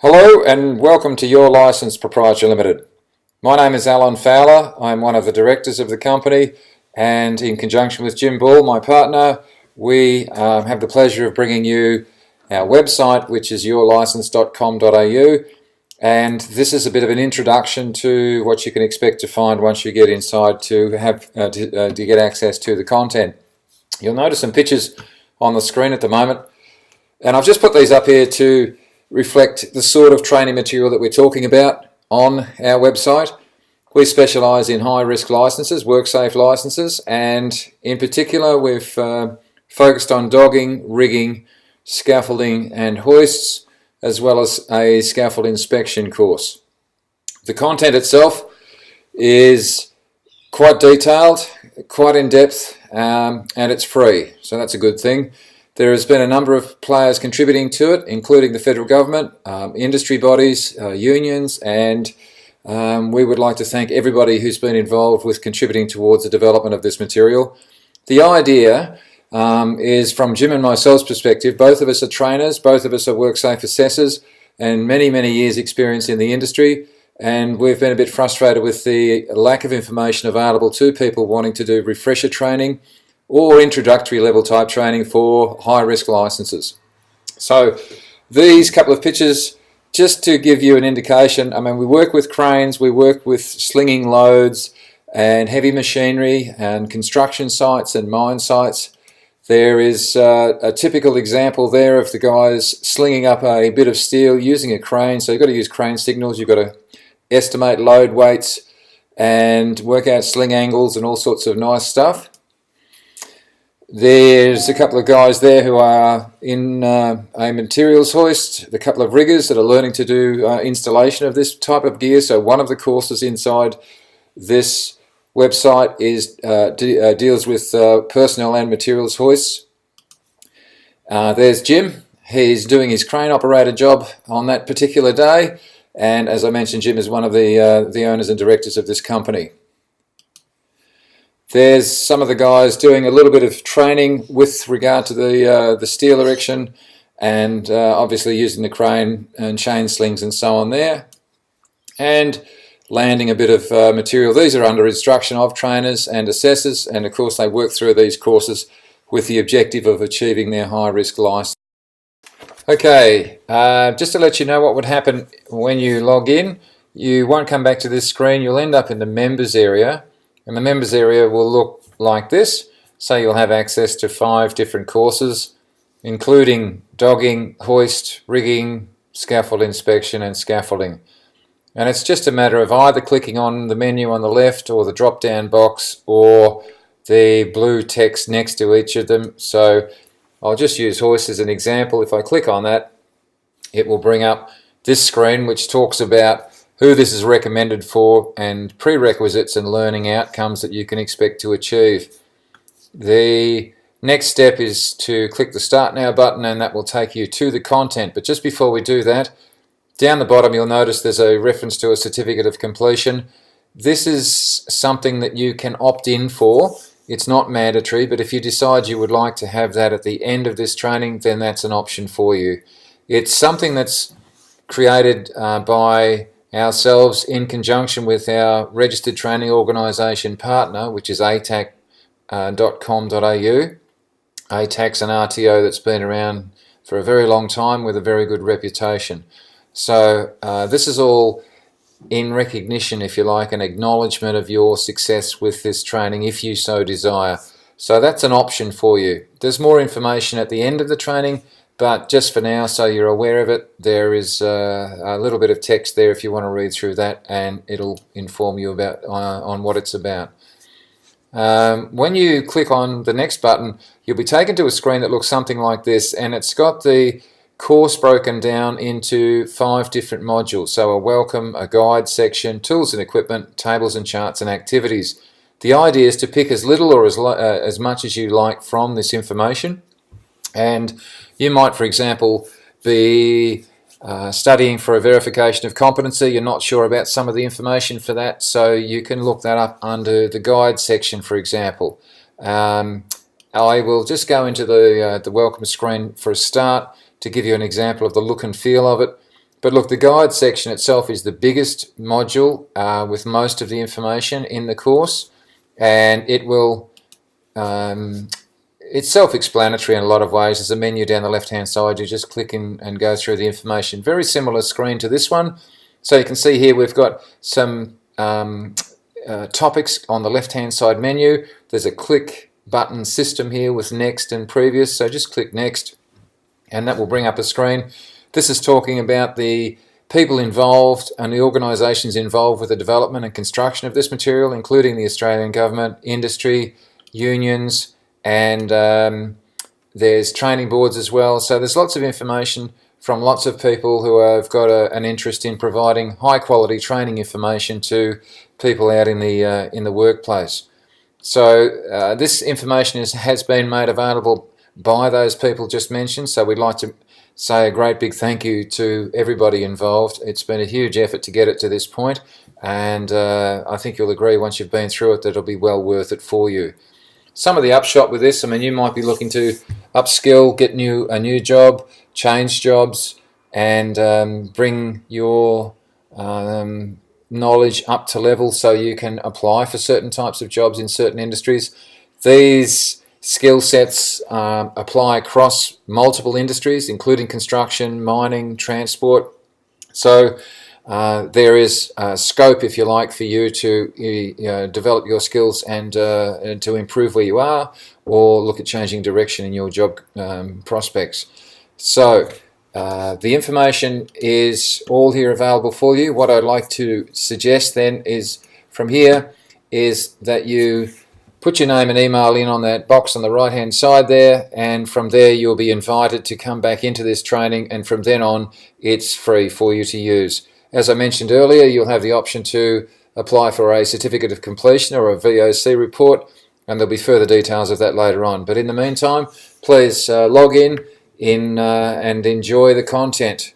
Hello and welcome to Your License Proprietary Limited. My name is Alan Fowler. I'm one of the directors of the company, and in conjunction with Jim Ball, my partner, we have the pleasure of bringing you our website, which is yourlicense.com.au, and this is a bit of an introduction to what you can expect to find once you get inside to get access to the content. You'll notice some pictures on the screen at the moment, and I've just put these up here to reflect the sort of training material that we're talking about on our website. We specialise in high risk licenses, WorkSafe licenses, and in particular we've focused on dogging, rigging, scaffolding and hoists, as well as a scaffold inspection course. The content itself is quite detailed, quite in depth, and it's free, so that's a good thing. There has been a number of players contributing to it, including the federal government, industry bodies, unions, and we would like to thank everybody who's been involved with contributing towards the development of this material. The idea is, from Jim and myself's perspective, both of us are trainers, both of us are WorkSafe assessors, and many years experience in the industry, and we've been a bit frustrated with the lack of information available to people wanting to do refresher training or introductory level type training for high risk licenses. So these couple of pictures, just to give you an indication, I mean, we work with cranes, we work with slinging loads and heavy machinery and construction sites and mine sites. There is a typical example there of the guys slinging up a bit of steel using a crane. So you've got to use crane signals, you've got to estimate load weights and work out sling angles and all sorts of nice stuff. There's a couple of guys there who are in a materials hoist, a couple of riggers that are learning to do installation of this type of gear. So one of the courses inside this website is deals with personnel and materials hoists. There's Jim. He's doing his crane operator job on that particular day, and as I mentioned, Jim is one of the owners and directors of this company. There's some of the guys doing a little bit of training with regard to the steel erection and obviously using the crane and chain slings and so on there, and landing a bit of material. These are under instruction of trainers and assessors, and of course they work through these courses with the objective of achieving their high risk license. Okay, just to let you know what would happen when you log in, you won't come back to this screen. You'll end up in the members area. And the members area will look like this. So you'll have access to 5 different courses, including dogging, hoist, rigging, scaffold inspection and scaffolding. And it's just a matter of either clicking on the menu on the left or the drop down box or the blue text next to each of them. So I'll just use hoist as an example. If I click on that, it will bring up this screen which talks about who this is recommended for and prerequisites and learning outcomes that you can expect to achieve. The next step is to click the Start Now button, and that will take you to the content. But just before we do that, down the bottom you'll notice there's a reference to a certificate of completion. This is something that you can opt in for. It's not mandatory, but if you decide you would like to have that at the end of this training, then that's an option for you. It's something that's created by ourselves in conjunction with our registered training organisation partner, which is atac.com.au. ATAC's an RTO that's been around for a very long time with a very good reputation. So this is all in recognition, if you like, an acknowledgement of your success with this training if you so desire. So that's an option for you. There's more information at the end of the training, but just for now, so you're aware of it, there is a little bit of text there if you want to read through that, and it'll inform you about on what it's about. When you click on the next button, you'll be taken to a screen that looks something like this, and it's got the course broken down into 5 different modules. So a welcome, a guide section, tools and equipment, tables and charts and activities. The idea is to pick as little or as much as you like from this information. And you might, for example, be studying for a verification of competency. You're not sure about some of the information for that, so you can look that up under the guide section, for example. I will just go into the welcome screen for a start to give you an example of the look and feel of it. But look, the guide section itself is the biggest module with most of the information in the course, and it's self-explanatory in a lot of ways. There's a menu down the left-hand side. You just click in and go through the information. Very similar screen to this one. So you can see here we've got some topics on the left-hand side menu. There's a click button system here with next and previous. So just click next, and that will bring up a screen. This is talking about the people involved and the organisations involved with the development and construction of this material, including the Australian government, industry, unions, and there's training boards as well. So there's lots of information from lots of people who have got an interest in providing high quality training information to people out in the workplace. So this information has been made available by those people just mentioned. So we'd like to say a great big thank you to everybody involved. It's been a huge effort to get it to this point, and I think you'll agree once you've been through it that it'll be well worth it for you. Some of the upshot with this, I mean, you might be looking to upskill, get a new job, change jobs, and bring your knowledge up to level so you can apply for certain types of jobs in certain industries. These skill sets apply across multiple industries, including construction, mining, transport. So there is scope, if you like, for you to develop your skills and to improve where you are, or look at changing direction in your job prospects. So the information is all here available for you. What I'd like to suggest then is from here is that you put your name and email in on that box on the right hand side there, and from there you'll be invited to come back into this training, and from then on it's free for you to use. As I mentioned earlier, you'll have the option to apply for a certificate of completion or a VOC report, and there'll be further details of that later on. But in the meantime, please log in and enjoy the content.